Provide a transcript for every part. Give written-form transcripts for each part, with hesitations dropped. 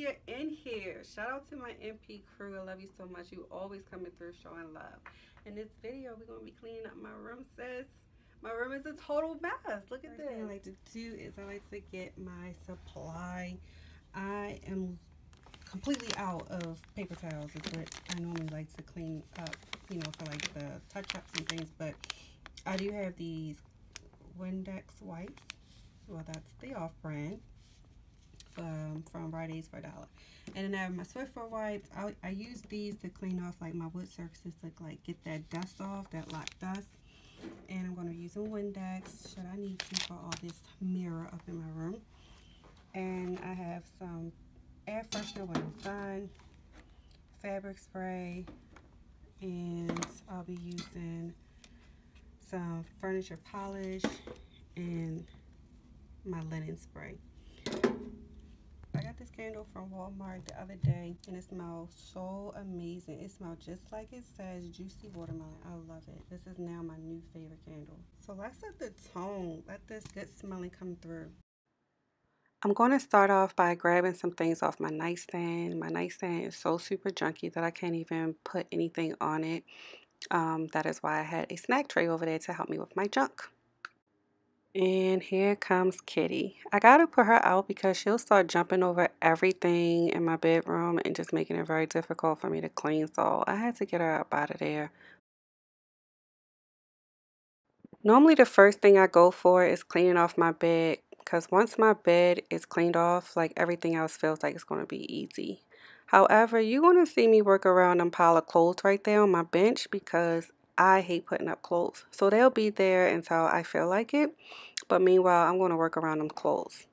you're in here. Shout out to my MP crew. I love you so much. You always coming through showing love. In this video, we're going to be cleaning up my room, sis. My room is a total mess. Look at this. First thing I like to do is I like to get my supply. I am completely out of paper towels is what I normally like to clean up, you know, for like the touch-ups and things, but I do have these Windex wipes. Well, that's the off-brand from Rite Aid for $1. And then I have my Swiffer wipes. I use these to clean off like my wood surfaces to like get that dust off, that lock dust. And I'm going to use a Windex should I need to for all this mirror up in my room. And I have some air freshener when I'm done, fabric spray, and I'll be using some furniture polish and my linen spray. I got this candle from Walmart the other day and it smells so amazing. It smells just like it says, juicy watermelon. I love it. This is now my new favorite candle. So let's set the tone. Let this good smelling come through. I'm going to start off by grabbing some things off my nightstand. My nightstand is so super junky that I can't even put anything on it. That is why I had a snack tray over there to help me with my junk. And here comes Kitty. I gotta put her out because she'll start jumping over everything in my bedroom and just making it very difficult for me to clean. So I had to get her up out of there. Normally the first thing I go for is cleaning off my bed because once my bed is cleaned off, like everything else feels like it's going to be easy. However, you're going to see me work around them pile of clothes right there on my bench because I hate putting up clothes. So they'll be there until I feel like it. But meanwhile, I'm going to work around them clothes.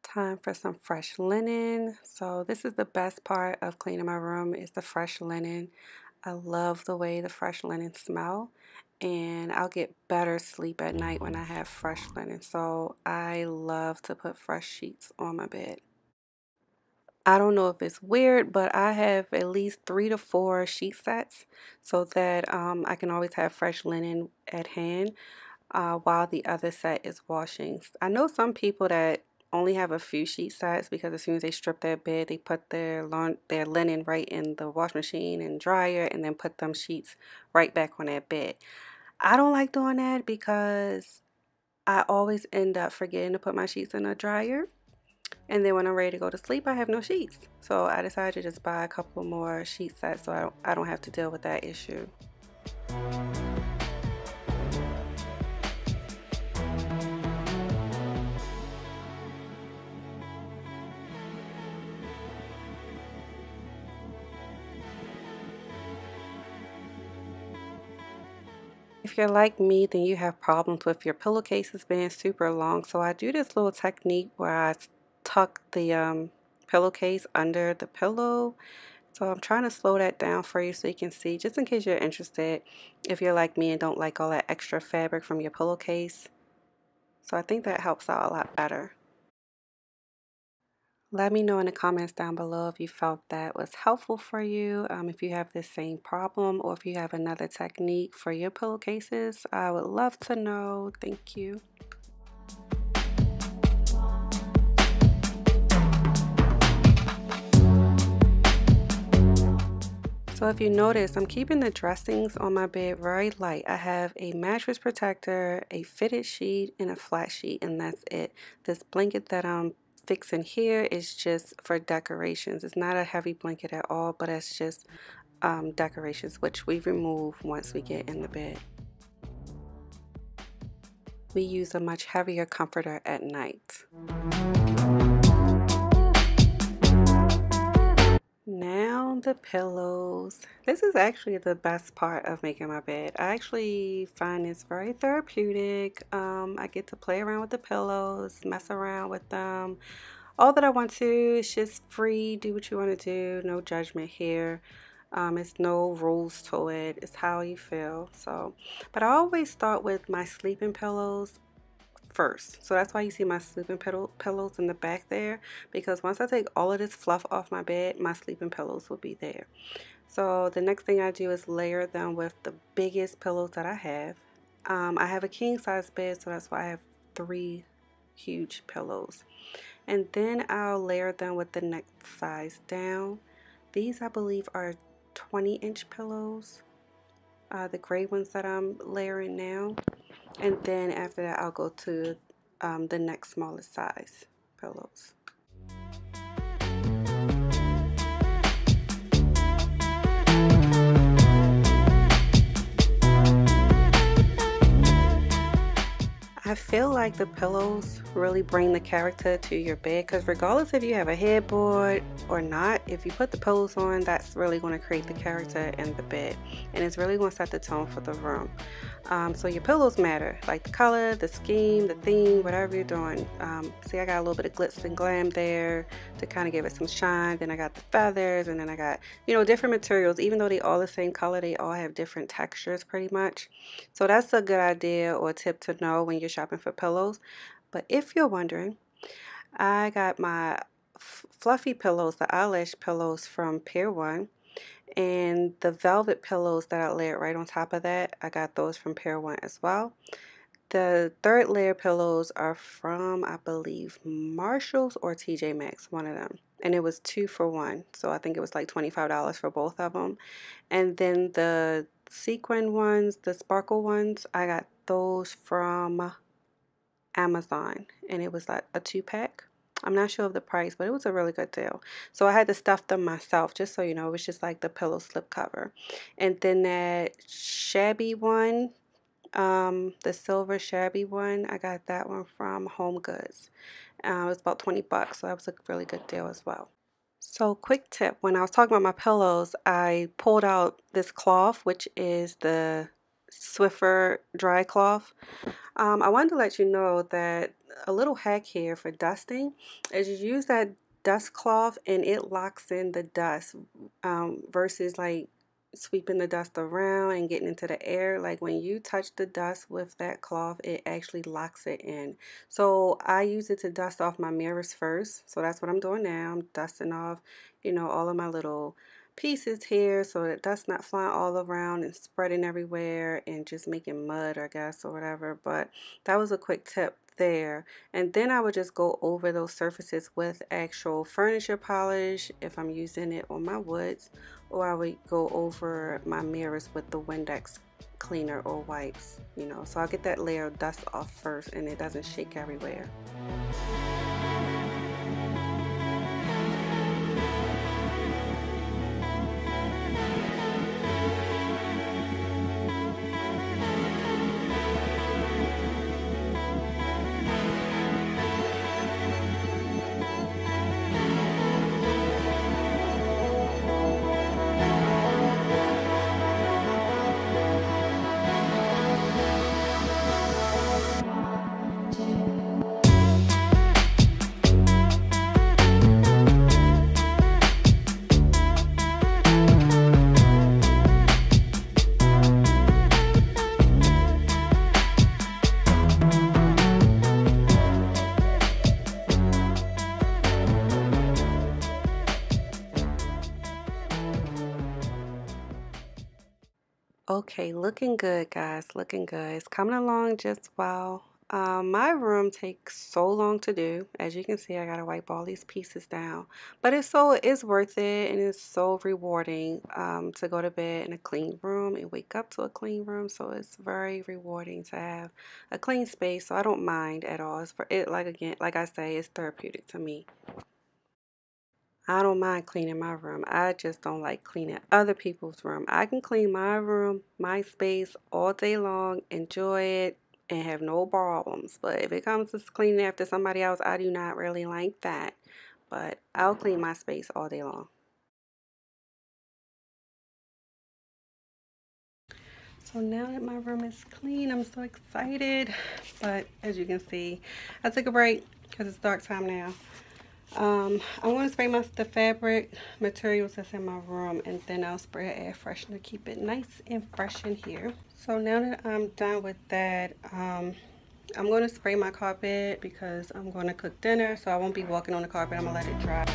Time for some fresh linen. So this is the best part of cleaning my room is the fresh linen. I love the way the fresh linen smell, and I'll get better sleep at night when I have fresh linen. So I love to put fresh sheets on my bed. I don't know if it's weird, but I have at least 3 to 4 sheet sets so that I can always have fresh linen at hand while the other set is washing. I know some people that only have a few sheet sets because as soon as they strip their bed, they put their linen right in the wash machine and dryer and then put them sheets right back on their bed. I don't like doing that because I always end up forgetting to put my sheets in a dryer. And then when I'm ready to go to sleep, I have no sheets. So I decided to just buy a couple more sheet sets so I don't have to deal with that issue. If you're like me, then you have problems with your pillowcases being super long. So I do this little technique where I tuck the pillowcase under the pillow. So I'm trying to slow that down for you so you can see, just in case you're interested, if you're like me and don't like all that extra fabric from your pillowcase. So I think that helps out a lot better. Let me know in the comments down below if you felt that was helpful for you. If you have this same problem or if you have another technique for your pillowcases, I would love to know. Thank you. So if you notice, I'm keeping the dressings on my bed very light. I have a mattress protector, a fitted sheet, and a flat sheet, and that's it. This blanket that I'm fixing here is just for decorations. It's not a heavy blanket at all, but it's just decorations, which we remove once we get in the bed. We use a much heavier comforter at night. Now the pillows. This is actually the best part of making my bed. I actually find it's very therapeutic. I get to play around with the pillows, mess around with them. All that I want to. It's just free. Do what you want to do. No judgment here. It's no rules to it. It's how you feel. So, but I always start with my sleeping pillows first. So that's why you see my sleeping pillows in the back there, because once I take all of this fluff off my bed, my sleeping pillows will be there. So the next thing I do is layer them with the biggest pillows that I have. I have a king size bed, so that's why I have 3 huge pillows. And then I'll layer them with the next size down. These I believe are 20-inch pillows, the gray ones that I'm layering now. And then after that, I'll go to the next smallest size pillows. I feel like the pillows really bring the character to your bed, because regardless if you have a headboard or not, if you put the pillows on, that's really going to create the character in the bed, and it's really going to set the tone for the room. So your pillows matter, like the color, the scheme, the theme, whatever you're doing. See, I got a little bit of glitz and glam there to kind of give it some shine. Then I got the feathers, and then I got, you know, different materials. Even though they all the same color, they all have different textures pretty much. So that's a good idea or tip to know when you're shopping for pillows. But if you're wondering, I got my fluffy pillows, the eyelash pillows from Pier 1. And the velvet pillows that I layered right on top of that, I got those from Pier 1 as well. The third layer pillows are from, I believe, Marshalls or TJ Maxx, one of them. And it was 2 for 1. So I think it was like $25 for both of them. And then the sequin ones, the sparkle ones, I got those from Amazon. And it was like a 2-pack. I'm not sure of the price, but it was a really good deal. So I had to stuff them myself, just so you know. It was just like the pillow slip cover. And then that shabby one, the silver shabby one, I got that one from Home Goods. It was about 20 bucks, so that was a really good deal as well. So quick tip, when I was talking about my pillows, I pulled out this cloth, which is the Swiffer dry cloth. I wanted to let you know that a little hack here for dusting is you use that dust cloth and it locks in the dust, versus like sweeping the dust around and getting into the air. Like when you touch the dust with that cloth, it actually locks it in. So I use it to dust off my mirrors first. So that's what I'm doing now. I'm dusting off, you know, all of my little pieces here so that dust not flying all around and spreading everywhere and just making mud, I guess, or whatever. But that was a quick tip there. And then I would just go over those surfaces with actual furniture polish if I'm using it on my woods, or I would go over my mirrors with the Windex cleaner or wipes, you know. So I'll get that layer of dust off first and it doesn't shake everywhere. Okay, looking good, guys, looking good. It's coming along just well. My room takes so long to do. As you can see, I gotta wipe all these pieces down, but it's worth it, and it's so rewarding to go to bed in a clean room and wake up to a clean room. So it's very rewarding to have a clean space. So I don't mind at all. It's for it, like I say, it's therapeutic to me. I don't mind cleaning my room. I just don't like cleaning other people's room. I can clean my room, my space all day long, enjoy it, and have no problems. But if it comes to cleaning after somebody else, I do not really like that. But I'll clean my space all day long. So now that my room is clean, I'm so excited. But as you can see, I took a break because it's dark time now. I'm going to spray the fabric materials that's in my room, and then I'll spray an air freshener to keep it nice and fresh in here. So now that I'm done with that, I'm going to spray my carpet because I'm going to cook dinner, so I won't be walking on the carpet. I'm going to let it dry.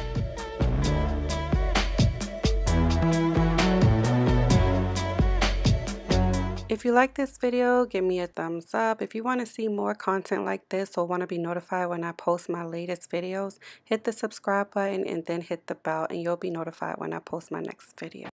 If you like this video, give me a thumbs up. If you want to see more content like this or want to be notified when I post my latest videos, hit the subscribe button and then hit the bell, and you'll be notified when I post my next video.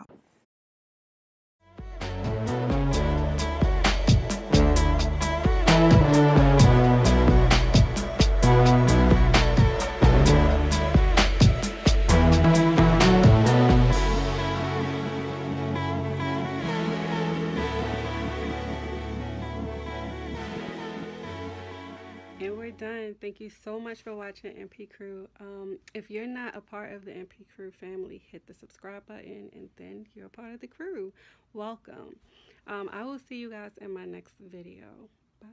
And we're done. Thank you so much for watching MP Crew. If you're not a part of the MP Crew family, hit the subscribe button and then you're a part of the crew. Welcome. I will see you guys in my next video. Bye.